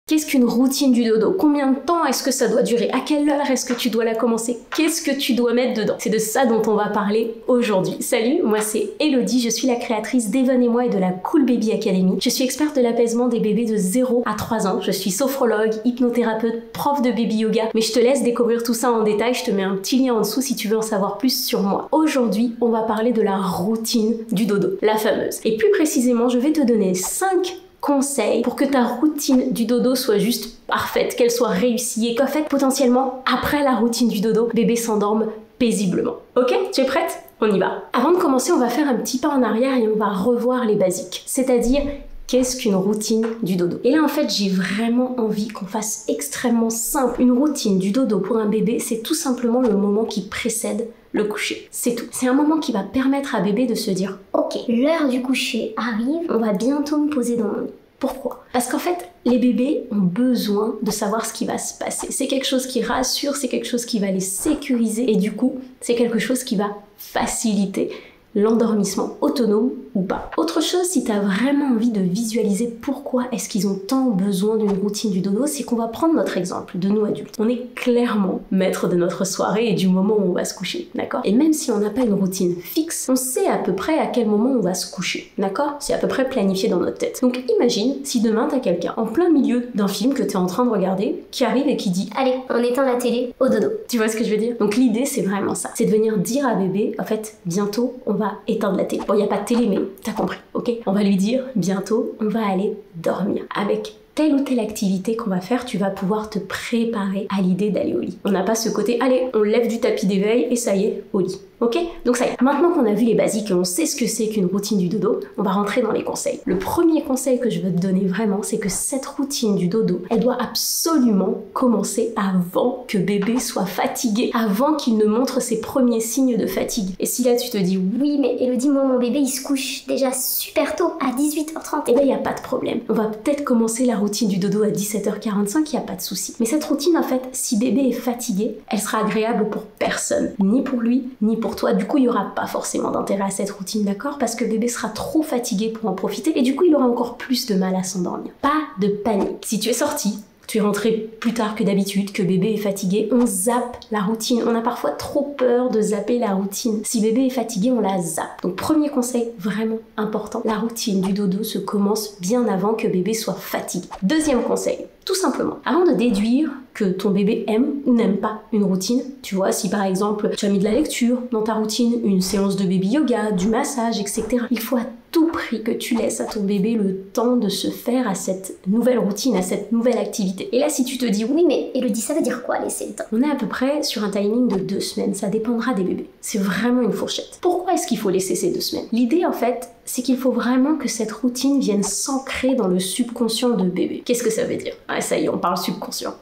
Qu'est-ce qu'une routine du dodo? Combien de temps est-ce que ça doit durer? À quelle heure est-ce que tu dois la commencer? Qu'est-ce que tu dois mettre dedans? C'est de ça dont on va parler aujourd'hui. Salut, moi c'est Elodie, je suis la créatrice d'Evan et moi et de la Cool Baby Academy. Je suis experte de l'apaisement des bébés de 0 à 3 ans. Je suis sophrologue, hypnothérapeute, prof de baby yoga. Mais je te laisse découvrir tout ça en détail, je te mets un petit lien en dessous si tu veux en savoir plus sur moi. Aujourd'hui, on va parler de la routine du dodo, la fameuse. Et plus précisément, je vais te donner 5 conseils pour que ta routine du dodo soit juste parfaite, qu'elle soit réussie et qu'en fait, potentiellement, après la routine du dodo, bébé s'endorme paisiblement. Ok? Tu es prête? On y va. Avant de commencer, on va faire un petit pas en arrière et on va revoir les basiques. C'est-à-dire, qu'est-ce qu'une routine du dodo? Et là, en fait, j'ai vraiment envie qu'on fasse extrêmement simple. Une routine du dodo pour un bébé, c'est tout simplement le moment qui précède le coucher. C'est tout. C'est un moment qui va permettre à bébé de se dire « Ok, l'heure du coucher arrive, on va bientôt me poser dans mon lit. » Pourquoi? Parce qu'en fait, les bébés ont besoin de savoir ce qui va se passer. C'est quelque chose qui rassure, c'est quelque chose qui va les sécuriser et du coup, c'est quelque chose qui va faciliter l'endormissement autonome ou pas. Autre chose, si tu as vraiment envie de visualiser pourquoi est-ce qu'ils ont tant besoin d'une routine du dodo, c'est qu'on va prendre notre exemple de nous adultes. On est clairement maître de notre soirée et du moment où on va se coucher, d'accord? Et même si on n'a pas une routine fixe, on sait à peu près à quel moment on va se coucher, d'accord? C'est à peu près planifié dans notre tête. Donc imagine si demain t'as quelqu'un en plein milieu d'un film que tu es en train de regarder qui arrive et qui dit « Allez, on éteint la télé au dodo ». Tu vois ce que je veux dire? Donc l'idée c'est vraiment ça, c'est de venir dire à bébé, en fait, bientôt on va éteindre la télé. Bon, il n'y a pas de télé, mais t'as compris, ok? On va lui dire, bientôt, on va aller dormir. Avec telle ou telle activité qu'on va faire, tu vas pouvoir te préparer à l'idée d'aller au lit. On n'a pas ce côté, allez, on lève du tapis d'éveil et ça y est, au lit. Ok? Donc ça y est. Maintenant qu'on a vu les basiques et on sait ce que c'est qu'une routine du dodo, on va rentrer dans les conseils. Le premier conseil que je veux te donner vraiment, c'est que cette routine du dodo, elle doit absolument commencer avant que bébé soit fatigué, avant qu'il ne montre ses premiers signes de fatigue. Et si là tu te dis, oui, mais Elodie, moi, mon bébé, il se couche déjà super tôt, à 18h30. Eh ben, il n'y a pas de problème. On va peut-être commencer la routine du dodo à 17h45, il n'y a pas de souci. Mais cette routine, en fait, si bébé est fatigué, elle sera agréable pour personne. Ni pour lui, ni pour toi. Du coup, il n'y aura pas forcément d'intérêt à cette routine, d'accord? Parce que bébé sera trop fatigué pour en profiter et du coup, il aura encore plus de mal à s'endormir. Pas de panique. Si tu es sorti, tu es rentré plus tard que d'habitude, que bébé est fatigué, on zappe la routine. On a parfois trop peur de zapper la routine. Si bébé est fatigué, on la zappe. Donc premier conseil vraiment important, la routine du dodo se commence bien avant que bébé soit fatigué. Deuxième conseil, tout simplement, avant de déduire que ton bébé aime ou n'aime pas une routine, tu vois, si par exemple tu as mis de la lecture dans ta routine, une séance de baby yoga, du massage, etc., il faut à tout prix que tu laisses à ton bébé le temps de se faire à cette nouvelle routine, à cette nouvelle activité. Et là, si tu te dis, oui, mais Elodie, ça veut dire quoi, laisser le temps? On est à peu près sur un timing de 2 semaines, ça dépendra des bébés. C'est vraiment une fourchette. Pourquoi est-ce qu'il faut laisser ces 2 semaines? L'idée, en fait, c'est qu'il faut vraiment que cette routine vienne s'ancrer dans le subconscient de bébé. Qu'est-ce que ça veut dire? Ah, ça y est, on parle subconscient.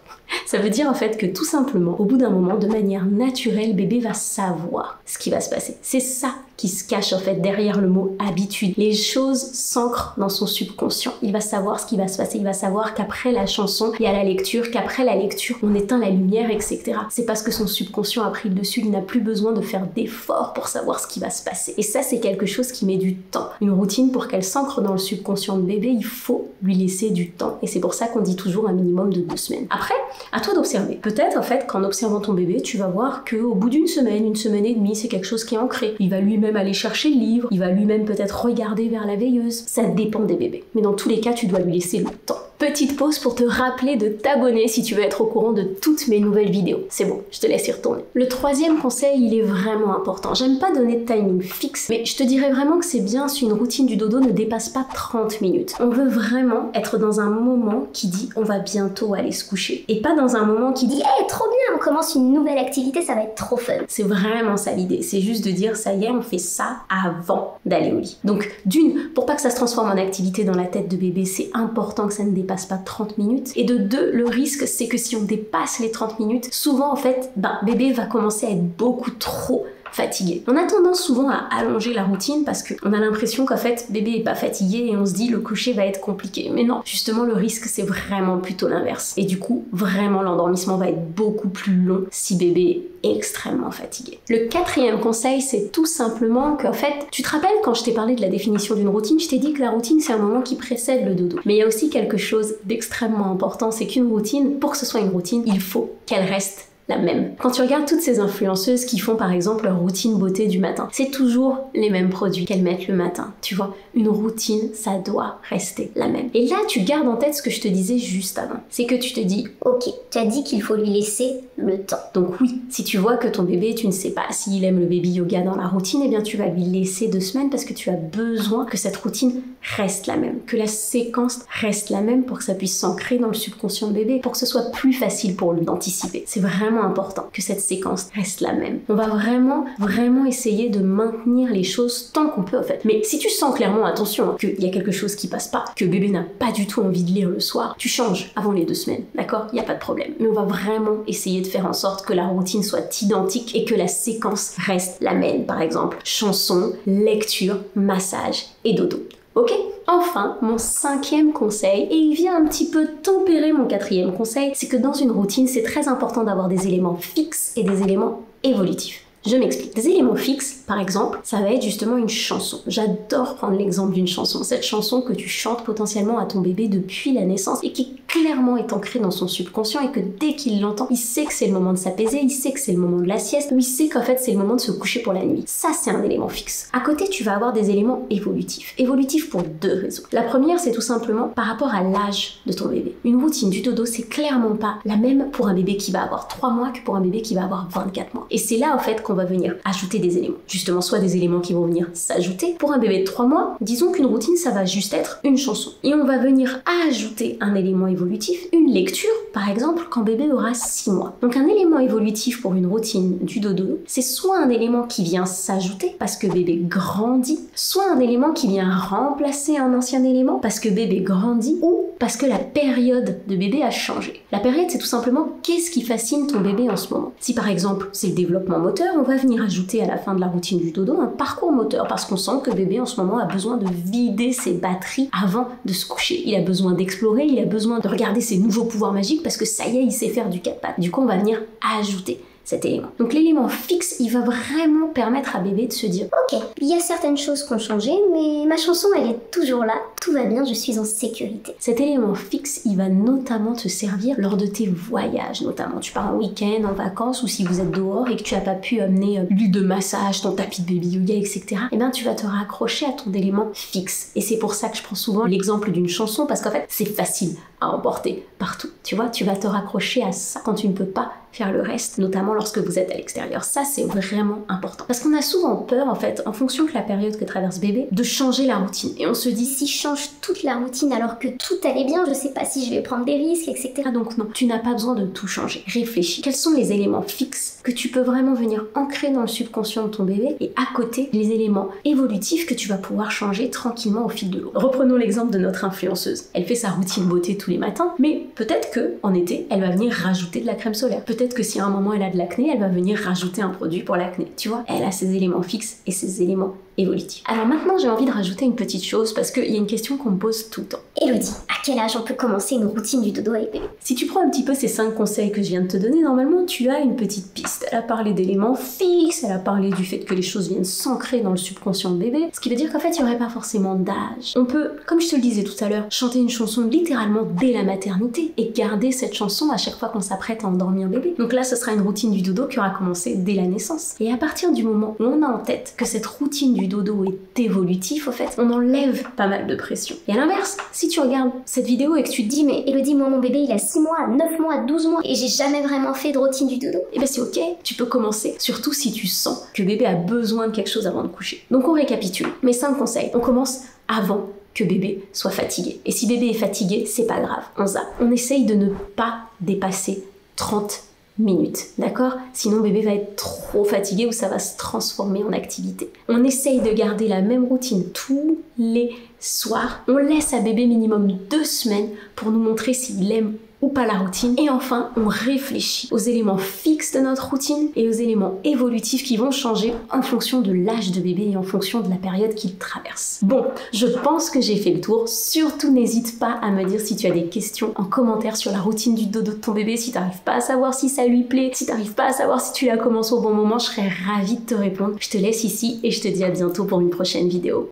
Ça veut dire en fait que tout simplement, au bout d'un moment, de manière naturelle, bébé va savoir ce qui va se passer. C'est ça qui se cache en fait derrière le mot habitude. Les choses s'ancrent dans son subconscient. Il va savoir ce qui va se passer. Il va savoir qu'après la chanson, il y a la lecture, qu'après la lecture, on éteint la lumière, etc. C'est parce que son subconscient a pris le dessus. Il n'a plus besoin de faire d'efforts pour savoir ce qui va se passer. Et ça, c'est quelque chose qui met du temps. Une routine, pour qu'elle s'ancre dans le subconscient de bébé, il faut lui laisser du temps. Et c'est pour ça qu'on dit toujours un minimum de 2 semaines. Après, à toi d'observer. Peut-être en fait qu'en observant ton bébé, tu vas voir qu'au bout d'une semaine et demie, c'est quelque chose qui est ancré. Il va lui-même aller chercher le livre, il va lui-même peut-être regarder vers la veilleuse. Ça dépend des bébés. Mais dans tous les cas, tu dois lui laisser le temps. Petite pause pour te rappeler de t'abonner si tu veux être au courant de toutes mes nouvelles vidéos. C'est bon, je te laisse y retourner. Le troisième conseil, il est vraiment important. J'aime pas donner de timing fixe, mais je te dirais vraiment que c'est bien si une routine du dodo ne dépasse pas 30 minutes. On veut vraiment être dans un moment qui dit on va bientôt aller se coucher. Et pas dans un moment qui dit hey, trop bien, on commence une nouvelle activité, ça va être trop fun. C'est vraiment ça l'idée. C'est juste de dire ça y est, on fait ça avant d'aller au lit. Donc d'une, pour pas que ça se transforme en activité dans la tête de bébé, c'est important que ça ne dépasse pas 30 minutes. Et de 2, le risque, c'est que si on dépasse les 30 minutes, souvent en fait, bébé va commencer à être beaucoup trop fatigué. On a tendance souvent à allonger la routine parce qu'on a l'impression qu'en fait bébé est pas fatigué et on se dit le coucher va être compliqué. Mais non, justement le risque c'est vraiment plutôt l'inverse. Et du coup, vraiment l'endormissement va être beaucoup plus long si bébé est extrêmement fatigué. Le quatrième conseil, c'est tout simplement qu'en fait, tu te rappelles quand je t'ai parlé de la définition d'une routine, je t'ai dit que la routine c'est un moment qui précède le dodo. Mais il y a aussi quelque chose d'extrêmement important, c'est qu'une routine, pour que ce soit une routine, il faut qu'elle reste la même. Quand tu regardes toutes ces influenceuses qui font par exemple leur routine beauté du matin, c'est toujours les mêmes produits qu'elles mettent le matin. Tu vois, une routine, ça doit rester la même. Et là, tu gardes en tête ce que je te disais juste avant. C'est que tu te dis, ok, tu as dit qu'il faut lui laisser le temps. Donc oui, si tu vois que ton bébé, tu ne sais pas s'il aime le baby yoga dans la routine, eh bien tu vas lui laisser 2 semaines parce que tu as besoin que cette routine reste la même, que la séquence reste la même pour que ça puisse s'ancrer dans le subconscient de bébé, pour que ce soit plus facile pour lui d'anticiper. C'est vraiment important que cette séquence reste la même. On va vraiment essayer de maintenir les choses tant qu'on peut en fait. Mais si tu sens clairement, attention, qu'il y a quelque chose qui passe pas, que bébé n'a pas du tout envie de lire le soir, tu changes avant les 2 semaines, d'accord? Il n'y a pas de problème. Mais on va vraiment essayer de faire en sorte que la routine soit identique et que la séquence reste la même. Par exemple, chanson, lecture, massage et dodo. Ok? Enfin, mon 5e conseil, et il vient un petit peu tempérer mon 4e conseil, c'est que dans une routine, c'est très important d'avoir des éléments fixes et des éléments évolutifs. Je m'explique. Des éléments fixes, par exemple, ça va être justement une chanson. J'adore prendre l'exemple d'une chanson. Cette chanson que tu chantes potentiellement à ton bébé depuis la naissance et qui clairement est ancrée dans son subconscient et que dès qu'il l'entend, il sait que c'est le moment de s'apaiser, il sait que c'est le moment de la sieste, ou il sait qu'en fait c'est le moment de se coucher pour la nuit. Ça, c'est un élément fixe. À côté, tu vas avoir des éléments évolutifs. Évolutifs pour 2 raisons. La première, c'est tout simplement par rapport à l'âge de ton bébé. Une routine du dodo, c'est clairement pas la même pour un bébé qui va avoir 3 mois que pour un bébé qui va avoir 24 mois. Et c'est là, en fait, qu'on va venir ajouter des éléments. Justement, soit des éléments qui vont venir s'ajouter. Pour un bébé de 3 mois, disons qu'une routine, ça va juste être une chanson. Et on va venir ajouter un élément évolutif, une lecture, par exemple, quand bébé aura 6 mois. Donc un élément évolutif pour une routine du dodo, c'est soit un élément qui vient s'ajouter parce que bébé grandit, soit un élément qui vient remplacer un ancien élément parce que bébé grandit ou parce que la période de bébé a changé. La période, c'est tout simplement qu'est-ce qui fascine ton bébé en ce moment. Si par exemple, c'est le développement moteur, on va venir ajouter à la fin de la routine du dodo un parcours moteur parce qu'on sent que bébé en ce moment a besoin de vider ses batteries avant de se coucher. Il a besoin d'explorer, il a besoin de regarder ses nouveaux pouvoirs magiques parce que ça y est, il sait faire du 4 pattes. Du coup, on va venir ajouter cet élément. Donc l'élément fixe, il va vraiment permettre à bébé de se dire ok, il y a certaines choses qui ont changé, mais ma chanson, elle est toujours là, tout va bien, je suis en sécurité. Cet élément fixe, il va notamment te servir lors de tes voyages, notamment. Tu pars en week-end, en vacances, ou si vous êtes dehors et que tu n'as pas pu amener l'huile de massage, ton tapis de baby yoga, etc. Eh bien, tu vas te raccrocher à ton élément fixe. Et c'est pour ça que je prends souvent l'exemple d'une chanson, parce qu'en fait, c'est facile à emporter partout. Tu vois, tu vas te raccrocher à ça quand tu ne peux pas faire le reste, notamment lorsque vous êtes à l'extérieur. Ça, c'est vraiment important. Parce qu'on a souvent peur, en fait, en fonction de la période que traverse bébé, de changer la routine. Et on se dit, si je change toute la routine alors que tout allait bien, je sais pas si je vais prendre des risques, etc. Donc non, tu n'as pas besoin de tout changer. Réfléchis. Quels sont les éléments fixes que tu peux vraiment venir ancrer dans le subconscient de ton bébé et à côté, les éléments évolutifs que tu vas pouvoir changer tranquillement au fil de l'eau. Reprenons l'exemple de notre influenceuse. Elle fait sa routine beauté tous les matins, mais peut-être que en été, elle va venir rajouter de la crème solaire. Peut-être que si à un moment elle a de l'acné, elle va venir rajouter un produit pour l'acné. Tu vois, elle a ses éléments fixes et ses éléments évolutifs. Alors maintenant, j'ai envie de rajouter une petite chose parce qu'il y a une question qu'on me pose tout le temps. Elodie, à quel âge on peut commencer une routine du dodo avec bébé? Si tu prends un petit peu ces 5 conseils que je viens de te donner, normalement tu as une petite piste. Elle a parlé d'éléments fixes, elle a parlé du fait que les choses viennent s'ancrer dans le subconscient de bébé, ce qui veut dire qu'en fait il n'y aurait pas forcément d'âge. On peut, comme je te le disais tout à l'heure, chanter une chanson littéralement dès la maternité et garder cette chanson à chaque fois qu'on s'apprête à endormir bébé. Donc là, ce sera une routine du dodo qui aura commencé dès la naissance. Et à partir du moment où on a en tête que cette routine du dodo est évolutive, au fait, on enlève pas mal de pression. Et à l'inverse, si tu regardes cette vidéo et que tu te dis, mais Elodie, moi mon bébé il a 6 mois, 9 mois, 12 mois et j'ai jamais vraiment fait de routine du dodo, et ben c'est ok, tu peux commencer, surtout si tu sens que bébé a besoin de quelque chose avant de coucher. Donc on récapitule. Mes 5 conseils, on commence avant que bébé soit fatigué. Et si bébé est fatigué, c'est pas grave, on zappe. On essaye de ne pas dépasser 30 minutes, d'accord? Sinon bébé va être trop fatigué ou ça va se transformer en activité. On essaye de garder la même routine tous les soir. On laisse à bébé minimum 2 semaines pour nous montrer s'il aime ou pas la routine. Et enfin, on réfléchit aux éléments fixes de notre routine et aux éléments évolutifs qui vont changer en fonction de l'âge de bébé et en fonction de la période qu'il traverse. Bon, je pense que j'ai fait le tour. Surtout, n'hésite pas à me dire si tu as des questions en commentaire sur la routine du dodo de ton bébé, si tu n'arrives pas à savoir si ça lui plaît, si tu n'arrives pas à savoir si tu la commences au bon moment, je serais ravie de te répondre. Je te laisse ici et je te dis à bientôt pour une prochaine vidéo.